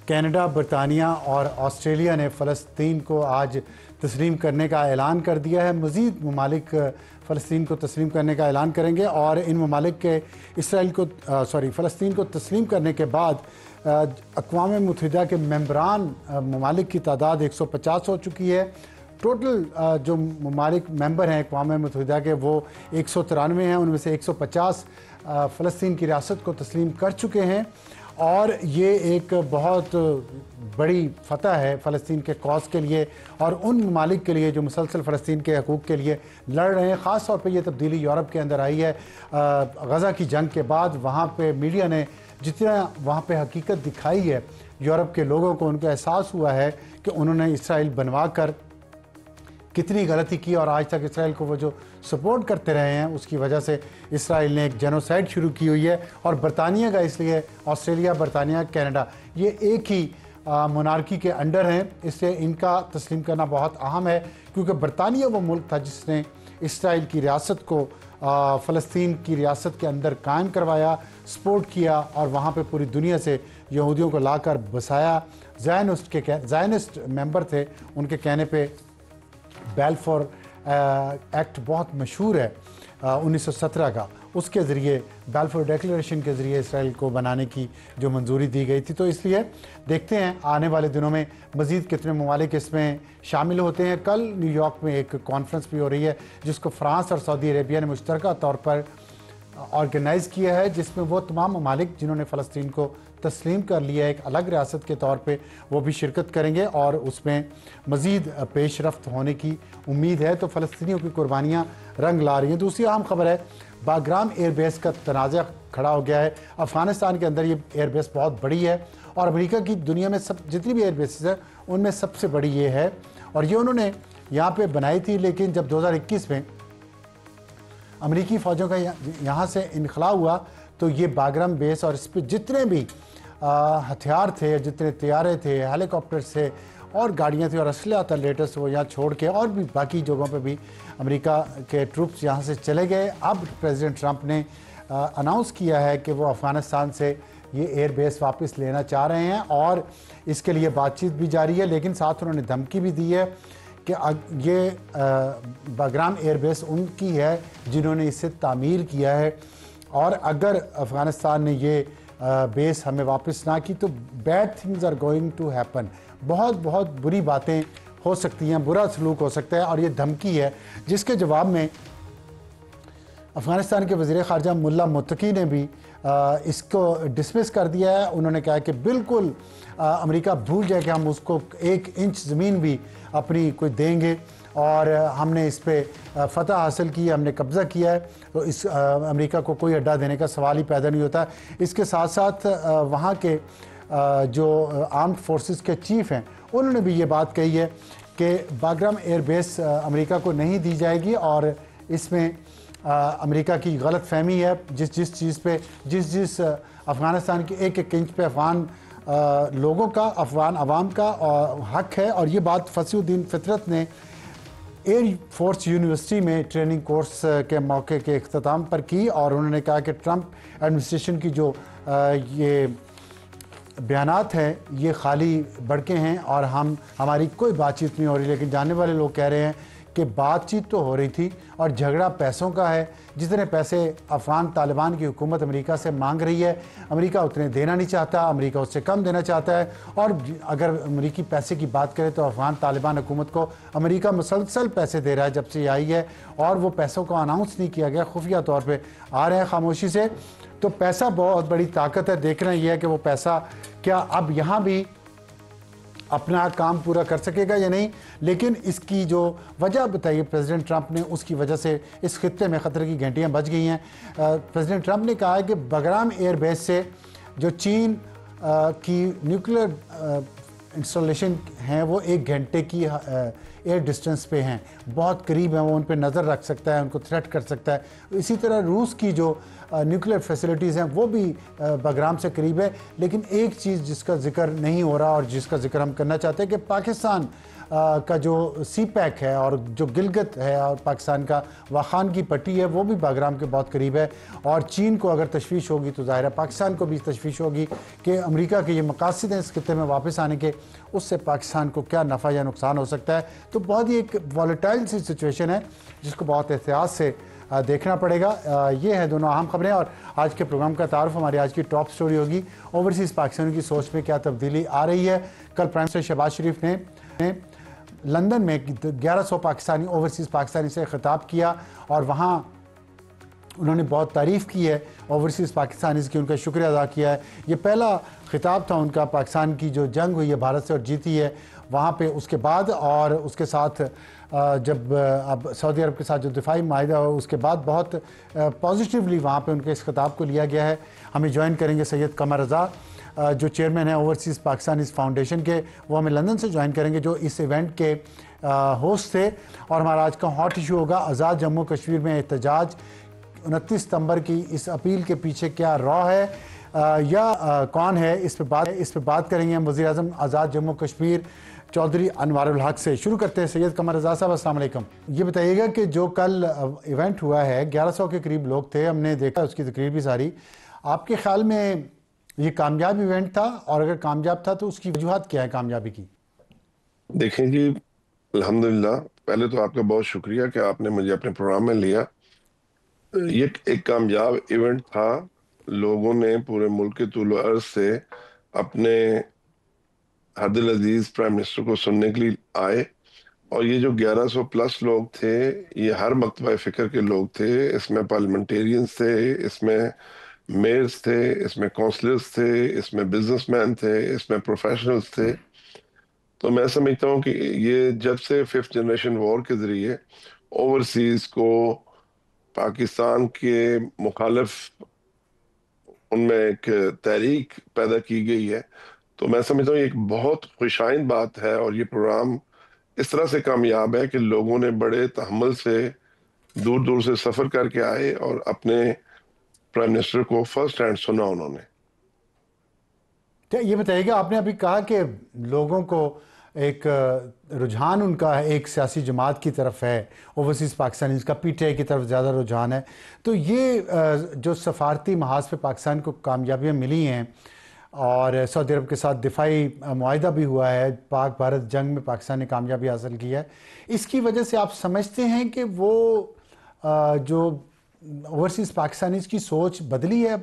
Canada, برطانیہ اور Australia نے فلسطین کو آج تسلیم کرنے کا اعلان کر دیا ہے۔ مزید ممالک فلسطین کو تسلیم کرنے کا اعلان کریں گے اور ان ممالک کے فلسطین کو تسلیم کرنے کے بعد اقوام متحدہ کے ممبران ممالک کی تعداد 150 ہو چکی ہے۔ ٹوٹل جو ممالک ممبر ہیں اقوام متحدہ کے وہ 193 ہیں، ان میں سے 150 فلسطین کی ریاست کو تسلیم کر چکے ہیں، اور یہ ایک بہت بڑی فتح ہے فلسطین کے کاز کے لیے اور ان ممالک کے لیے جو مسلسل فلسطین کے حقوق کے لیے لڑ رہے ہیں۔ خاص طور پہ یہ تبدیلی یورپ کے اندر آئی ہے غزہ کی جنگ کے بعد۔ وہاں پہ میڈیا نے جتنا وہاں پہ حقیقت دکھائی ہے، یورپ کے لوگوں کو ان کا احساس ہوا ہے کہ انہوں نے اسرائیل بنوا کر کتنی غلطی کی، اور آج تک اسرائیل کو وہ جو سپورٹ کرتے رہے ہیں اس کی وجہ سے اسرائیل نے ایک جینوسائیڈ شروع کی ہوئی ہے۔ اور برطانیہ کا اس لیے آسٹریلیا، برطانیہ، کینیڈا یہ ایک ہی مونارکی کے انڈر ہیں، اس لیے ان کا تسلیم کرنا بہت اہم ہے، کیونکہ برطانیہ وہ ملک تھا جس نے اسرائیل کی ریاست کو فلسطین کی ریاست کے اندر قائم کروایا، سپورٹ کیا اور وہاں پہ پوری دنیا سے یہودیوں کو لا کر بسایا۔ زائنسٹ ممبر تھے، ان کے کہنے پہ بیلفور ایکٹ بہت مشہور ہے 1917 کا، اس کے ذریعے بیلفور ڈیکلیریشن کے ذریعے اسرائیل کو بنانے کی جو منظوری دی گئی تھی۔ تو اس لیے دیکھتے ہیں آنے والے دنوں میں مزید کتنے ممالک اس میں شامل ہوتے ہیں۔ کل نیو یارک میں ایک کانفرنس بھی ہو رہی ہے جس کو فرانس اور سعودی عربیہ نے مشترکہ طور پر آرگنائز کیا ہے، جس میں وہ تمام ممالک جنہوں نے فلسطین کو تسلیم کر لیا ایک الگ ریاست کے طور پہ وہ بھی شرکت کریں گے، اور اس میں مزید پیش رفت ہونے کی امید ہے۔ تو فلسطینیوں کی قربانیاں رنگ لا رہی ہیں۔ دوسری اہم خبر ہے باگرام ایئر بیس کا تنازع کھڑا ہو گیا ہے۔ افغانستان کے اندر یہ ایئر بیس بہت بڑی ہے اور امریکہ کی دنیا میں جتنی بھی ایئر بیسز ہیں ان میں سب سے بڑی یہ ہے، اور یہ انہوں نے یہاں پہ بنائی تھی، لیکن جب 2021 میں امریکی فوجوں کا یہاں سے انخلا ہوا تو یہ باگرام بیس اور اس پہ جتنے بھی ہتھیار تھے، جتنے طیارے تھے، ہیلی کاپٹر تھے اور گاڑیاں تھیں اور اسلحہ تھا لیٹسٹ، وہ یہاں چھوڑ کے اور بھی باقی جگہوں پہ بھی امریکہ کے ٹروپس یہاں سے چلے گئے۔ اب پریزیڈنٹ ٹرمپ نے اناؤنس کیا ہے کہ وہ افغانستان سے یہ ایئر بیس واپس لینا چاہ رہے ہیں اور اس کے لیے بات چیت بھی جاری ہے، لیکن ساتھ انہوں نے دھمکی بھی دی ہے کہ یہ باگرام ایئر بیس ان کی ہے جنہوں نے اسے تعمیر کیا ہے، اور اگر افغانستان نے یہ بیس ہمیں واپس نہ کی تو bad things are going to happen, بہت بری باتیں ہو سکتی ہیں، برا سلوک ہو سکتا ہے، اور یہ دھمکی ہے جس کے جواب میں افغانستان کے وزیر خارجہ ملا متقی نے بھی اس کو ڈسمس کر دیا ہے۔ انہوں نے کہا کہ بالکل امریکہ بھول جائے کہ ہم اس کو 1 انچ زمین بھی اپنی کوئی دیں گے، اور ہم نے اس پہ فتح حاصل کی ہے، ہم نے قبضہ کیا ہے، تو اس امریکہ کو کوئی اڈا دینے کا سوال ہی پیدا نہیں ہوتا۔ اس کے ساتھ ساتھ وہاں کے جو آرمڈ فورسز کے چیف ہیں انہوں نے بھی یہ بات کہی ہے کہ باگرام ایئر بیس امریکہ کو نہیں دی جائے گی، اور اس میں امریکہ کی غلط فہمی ہے، جس چیز پہ جس افغانستان کی 1 انچ پہ افغان لوگوں کا، افغان عوام کا حق ہے۔ اور یہ بات فصیح الدین فطرت نے ایئر فورس یونیورسٹی میں ٹریننگ کورس کے موقع کے اختتام پر کی، اور انہوں نے کہا کہ ٹرمپ ایڈمنسٹریشن کی جو یہ بیانات ہیں یہ خالی بڑکے ہیں اور ہماری کوئی بات چیت نہیں ہو رہی، لیکن جاننے والے لوگ کہہ رہے ہیں کہ بات چیت تو ہو رہی تھی اور جھگڑا پیسوں کا ہے۔ جتنے پیسے افغان طالبان کی حکومت امریکہ سے مانگ رہی ہے، امریکہ اتنے دینا نہیں چاہتا، امریکہ اس سے کم دینا چاہتا ہے، اور اگر امریکی پیسے کی بات کرے تو افغان طالبان حکومت کو امریکہ مسلسل پیسے دے رہا ہے جب سے یہ آئی ہے، اور وہ پیسوں کو اناؤنس نہیں کیا گیا، خفیہ طور پہ آ رہے ہیں خاموشی سے۔ تو پیسہ بہت بڑی طاقت ہے، دیکھنا یہ ہے کہ وہ پیسہ کیا اب یہاں بھی اپنا کام پورا کر سکے گا یا نہیں۔ لیکن اس کی جو وجہ بتائیے پریزیڈنٹ ٹرمپ نے، اس کی وجہ سے اس خطے میں خطرے کی گھنٹیاں بج گئی ہیں۔ پریزیڈنٹ ٹرمپ نے کہا ہے کہ باگرام ایئر بیس سے جو چین کی نیوکلیر انسٹالیشن ہیں وہ 1 گھنٹے کی ایئر ڈسٹنس پہ ہیں، بہت قریب ہیں، وہ ان پہ نظر رکھ سکتا ہے، ان کو تھریٹ کر سکتا ہے۔ اسی طرح روس کی جو نیوکلیر فیسلٹیز ہیں وہ بھی بگرام سے قریب ہے۔ لیکن ایک چیز جس کا ذکر نہیں ہو رہا اور جس کا ذکر ہم کرنا چاہتے ہیں کہ پاکستان کا جو سی پیک ہے اور جو گلگت ہے اور پاکستان کا واخان کی پٹی ہے وہ بھی باگرام کے بہت قریب ہے، اور چین کو اگر تشویش ہوگی تو ظاہر ہے پاکستان کو بھی تشویش ہوگی کہ امریکہ کے یہ مقاصد ہیں اس خطے میں واپس آنے کے، اس سے پاکستان کو کیا نفع یا نقصان ہو سکتا ہے۔ تو بہت ہی ایک والیٹائل سی سچویشن ہے جس کو بہت احتیاط سے دیکھنا پڑے گا۔ یہ ہے دونوں اہم خبریں، اور آج کے پروگرام کا تعارف ہماری آج کی ٹاپ سٹوری ہوگی اوورسیز پاکستانیوں کی سوچ میں کیا تبدیلی آ رہی ہے۔ کل پرائم منسٹر شہباز شریف نے لندن میں 1100 پاکستانی اوورسیز پاکستانی سے خطاب کیا، اور وہاں انہوں نے بہت تعریف کی ہے اوورسیز پاکستانیز کی، ان کا شکریہ ادا کیا ہے۔ یہ پہلا خطاب تھا ان کا پاکستان کی جو جنگ ہوئی ہے بھارت سے اور جیتی ہے وہاں پہ، اس کے بعد اور اس کے ساتھ جب اب سعودی عرب کے ساتھ جو دفاعی معاہدہ ہو اس کے بعد بہت پازیٹیولی وہاں پہ ان کے اس خطاب کو لیا گیا ہے۔ ہمیں جوائن کریں گے سید قمر رضا جو چیئرمین ہیں اوورسیز پاکستانیز فاؤنڈیشن کے، وہ ہمیں لندن سے جوائن کریں گے جو اس ایونٹ کے ہوسٹ تھے۔ اور ہمارا آج کا ہاٹ ایشو ہوگا آزاد جموں کشمیر میں احتجاج، 29 ستمبر کی اس اپیل کے پیچھے کیا را ہے یا کون ہے، اس پہ بات کریں گے ہم وزیر اعظم آزاد جموں کشمیر چودھری انوار الحق سے۔ شروع کرتے ہیں سید قمر رضا صاحب، السلام علیکم۔ یہ بتائیے گا کہ جو کل ایونٹ ہوا ہے 1100 کے قریب لوگ تھے، ہم نے دیکھا اس کی تقریر بھی ساری، آپ کے خیال میں یہ کامیاب ایونٹ تھا، اور اگر کامیاب تھا تو اس کی وجوہات کیا ہے کامیابی کی؟ دیکھیں جی، الحمدللہ پہلے تو آپ کا بہت شکریہ کہ آپ نے مجھے اپنے پروگرام میں لیا۔ یہ ایک کامیاب ایونٹ تھا، لوگوں نے پورے ملک کے طول و عرض سے اپنے حد العزیز پرائم منسٹر کو سننے کے لیے آئے، اور یہ جو 1100 پلس لوگ تھے یہ ہر مکتبہ فکر کے لوگ تھے، اس میں پارلیمنٹیرینز تھے، اس میں میئرز تھے، اس میں کونسلرز تھے، اس میں بزنس مین تھے، اس میں پروفیشنلز تھے۔ تو میں سمجھتا ہوں کہ یہ جب سے 5th جنریشن وار کے ذریعے اوورسیز کو پاکستان کے مخالف ان میں ایک تحریک پیدا کی گئی ہے، تو میں سمجھتا ہوں یہ ایک بہت خوش آئند بات ہے، اور یہ پروگرام اس طرح سے کامیاب ہے کہ لوگوں نے بڑے تحمل سے دور دور سے سفر کر کے آئے اور اپنے پرائم منسٹر کو فرسٹ ہینڈ سنا انہوں نے۔ یہ بتائیے گا، آپ نے ابھی کہا کہ لوگوں کو ایک رجحان ان کا ایک سیاسی جماعت کی طرف ہے، اوورسیز پاکستانیز کا پی ٹی آئی کی طرف زیادہ رجحان ہے، تو یہ جو سفارتی محاذ پہ پاکستان کو کامیابیاں ملی ہیں اور سعودی عرب کے ساتھ دفاعی معاہدہ بھی ہوا ہے، پاک بھارت جنگ میں پاکستان نے کامیابی حاصل کی ہے، اس کی وجہ سے آپ سمجھتے ہیں کہ وہ جو اوورسیز پاکستانیز کی سوچ بدلی ہے اب؟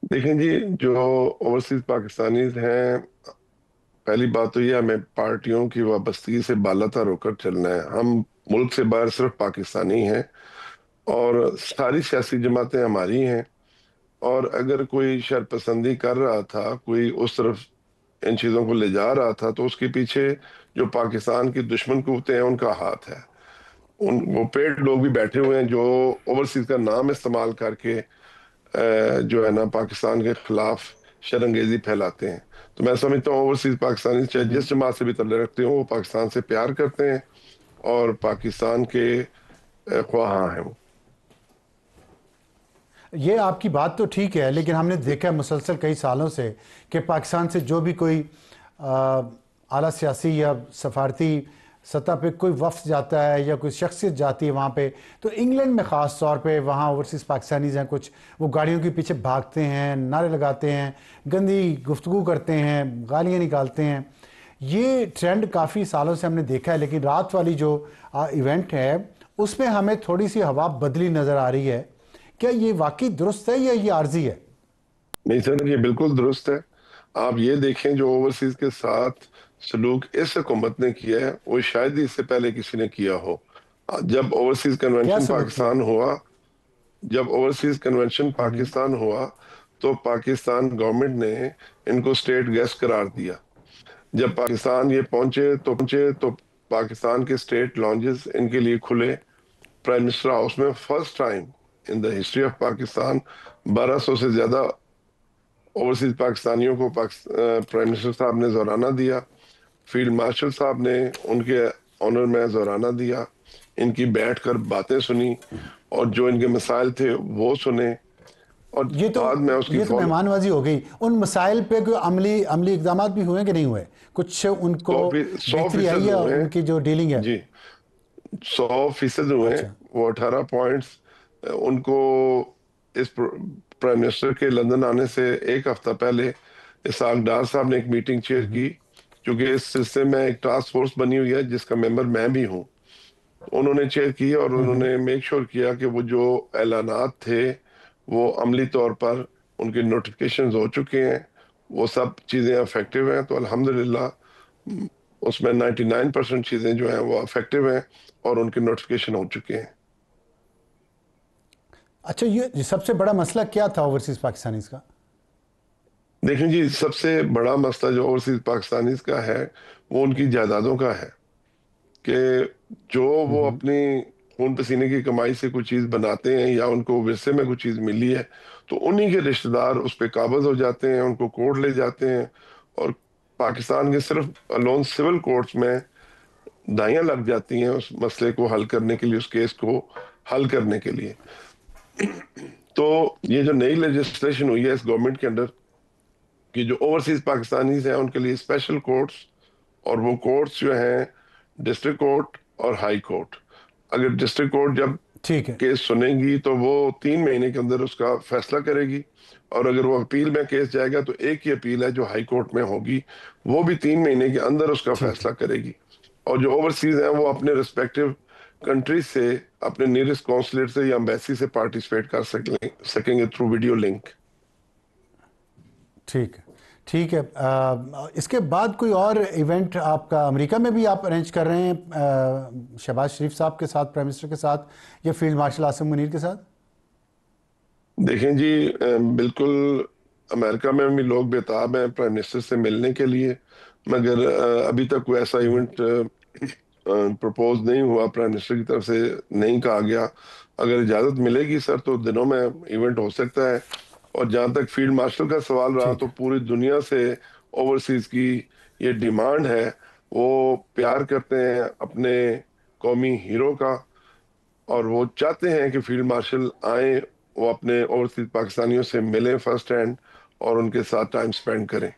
دیکھیں جی، جو اوورسیز پاکستانیز ہیں، پہلی بات تو یہ ہمیں پارٹیوں کی وابستگی سے بالاتر ہو کر چلنا ہے۔ ہم ملک سے باہر صرف پاکستانی ہیں، اور ساری سیاسی جماعتیں ہماری ہیں، اور اگر کوئی شرپسندی کر رہا تھا، کوئی اس طرف ان چیزوں کو لے جا رہا تھا، تو اس کے پیچھے جو پاکستان کی دشمن قوتیں ہیں ان کا ہاتھ ہے۔ وہ پیڈ لوگ بھی بیٹھے ہوئے ہیں جو اوورسیز کا نام استعمال کر کے جو ہے نا پاکستان کے خلاف شرانگیزی پھیلاتے ہیں۔ تو میں سمجھتا ہوں اوورسیز پاکستانی چاہے جس جماعت سے بھی تعلق رکھتے ہوں، وہ پاکستان سے پیار کرتے ہیں اور پاکستان کے خواہاں ہیں۔ یہ آپ کی بات تو ٹھیک ہے، لیکن ہم نے دیکھا ہے مسلسل کئی سالوں سے کہ پاکستان سے جو بھی کوئی اعلیٰ سیاسی یا سفارتی سطح پہ کوئی وفد جاتا ہے یا کوئی شخصیت جاتی ہے وہاں پہ، تو انگلینڈ میں خاص طور پہ وہاں اوورسیز پاکستانیز ہیں کچھ، وہ گاڑیوں کے پیچھے بھاگتے ہیں، نعرے لگاتے ہیں، گندی گفتگو کرتے ہیں، گالیاں نکالتے ہیں۔ یہ ٹرینڈ کافی سالوں سے ہم نے دیکھا ہے، لیکن رات والی جو ایونٹ ہے اس میں ہمیں تھوڑی سی ہوا بدلی نظر آ رہی ہے۔ کیا یہ واقعی درست ہے یا یہ عارضی ہے؟ نہیں سر، یہ بالکل درست ہے۔ آپ یہ دیکھیں جو اوورسیز کے ساتھ سلوک اس حکومت نے کیا ہے وہ شاید ہی اس سے پہلے کسی نے کیا ہو۔ جب اوورسیز کیا کنونشن سلوک کیا؟ پاکستان ہوا جب اوورسیز کنونشن پاکستان ہوا تو پاکستان گورنمنٹ نے ان کو اسٹیٹ گیسٹ قرار دیا۔ جب پاکستان یہ پہنچے تو پاکستان کے اسٹیٹ لانجز ان کے لیے کھلے۔ پرائم منسٹر ہاؤس میں first time in the history of Pakistan 1200 سے زیادہ اوورسیز پاکستانیوں کو پرائم منسٹر صاحب نے زورانہ دیا، فیلڈ مارشل صاحب نے ان کے آنر میں زورانہ دیا، ان کی بیٹھ کر باتیں سنی اور جو ان کے مسائل تھے وہ سنے، اور بعد میں اس کی یہ تو مہمان نوازی ہو گئی. ان مسائل پہ کوئی عملی اقدامات بھی ہوئے کہ نہیں ہوئے؟ کچھ ان کو 100% بہتری آئی ہے ہوئے ان کی جو ڈیلنگ ہے؟ جی، 100% ہوئے. اچھا وہ 18 پوائنٹس ان کو اس پرائم منسٹر کے لندن آنے سے ایک ہفتہ پہلے اسحاق ڈار صاحب نے ایک میٹنگ چیئر کی، کیونکہ اس سلسلے میں ایک ٹاسک فورس بنی ہوئی ہے جس کا ممبر میں بھی ہوں. انہوں نے چیئر کی اور انہوں نے میک شور کیا کہ وہ جو اعلانات تھے وہ عملی طور پر ان کے نوٹیفکیشنز ہو چکے ہیں، وہ سب چیزیں افیکٹو ہیں. تو الحمدللہ اس میں 99% چیزیں جو ہیں وہ افیکٹو ہیں اور ان کے نوٹیفکیشن ہو چکے ہیں. اچھا، یہ سب سے بڑا مسئلہ کیا تھا اوورسیز پاکستانیز کا؟ دیکھیں جی، سب سے بڑا مسئلہ جو اوورسیز پاکستانیز کا ہے وہ ان کی جائیدادوں کا ہے، کہ جو وہ اپنی خون پسینے کی کمائی سے کوئی چیز بناتے ہیں یا ان کو ورثے میں کوئی چیز ملی ہے تو انہی کے رشتہ دار اس پہ قابض ہو جاتے ہیں، ان کو کورٹ لے جاتے ہیں، اور پاکستان کے صرف الون سول کورٹس میں دائیاں لگ جاتی ہیں اس مسئلے کو حل کرنے کے لیے، اس کیس کو حل کرنے کے لیے. تو یہ جو نئی لیجسلیشن ہوئی ہے اس گورنمنٹ کے اندر کہ جو اوورسیز پاکستانیز ہیں ان کے لیے اسپیشل کورٹس، اور وہ کورٹس جو ہیں ڈسٹرکٹ کورٹ اور ہائی کورٹ. اگر ڈسٹرکٹ کورٹ جب ٹھیک ہے. کیس سنیں گی تو وہ 3 مہینے کے اندر اس کا فیصلہ کرے گی، اور اگر وہ اپیل میں کیس جائے گا تو ایک ہی اپیل ہے جو ہائی کورٹ میں ہوگی، وہ بھی 3 مہینے کے اندر اس کا ٹھیک ہے. فیصلہ کرے گی. اور جو اوورسیز ہیں وہ اپنے ریسپیکٹیو کنٹریز سے، اپنے نیئرسٹ کونسلیٹ سے یا امبیسی سے پارٹیسپیٹ کر سکیں گے تھرو ویڈیو لنک. ٹھیک ہے. ٹھیک ہے. اس کے بعد کوئی اور ایونٹ آپ کا امریکہ میں بھی آپ ارینج کر رہے ہیں شہباز شریف صاحب کے ساتھ، پرائم منسٹر کے ساتھ، یا فیلڈ مارشل عاصم منیر کے ساتھ؟ دیکھیں جی، بالکل امریکہ میں بھی لوگ بےتاب ہیں پرائم منسٹر سے ملنے کے لیے، مگر ابھی تک کوئی ایسا ایونٹ پرپوز نہیں ہوا، پرائم منسٹر کی طرف سے نہیں کہا گیا. اگر اجازت ملے گی سر تو دنوں میں ایونٹ ہو سکتا ہے. اور جہاں تک فیلڈ مارشل کا سوال رہا ٹھیک تو ہے. پوری دنیا سے اوورسیز کی یہ ڈیمانڈ ہے، وہ پیار کرتے ہیں اپنے قومی ہیرو کا، اور وہ چاہتے ہیں کہ فیلڈ مارشل آئیں، وہ اپنے اوورسیز پاکستانیوں سے ملیں فرسٹ ہینڈ اور ان کے ساتھ ٹائم سپینڈ کریں.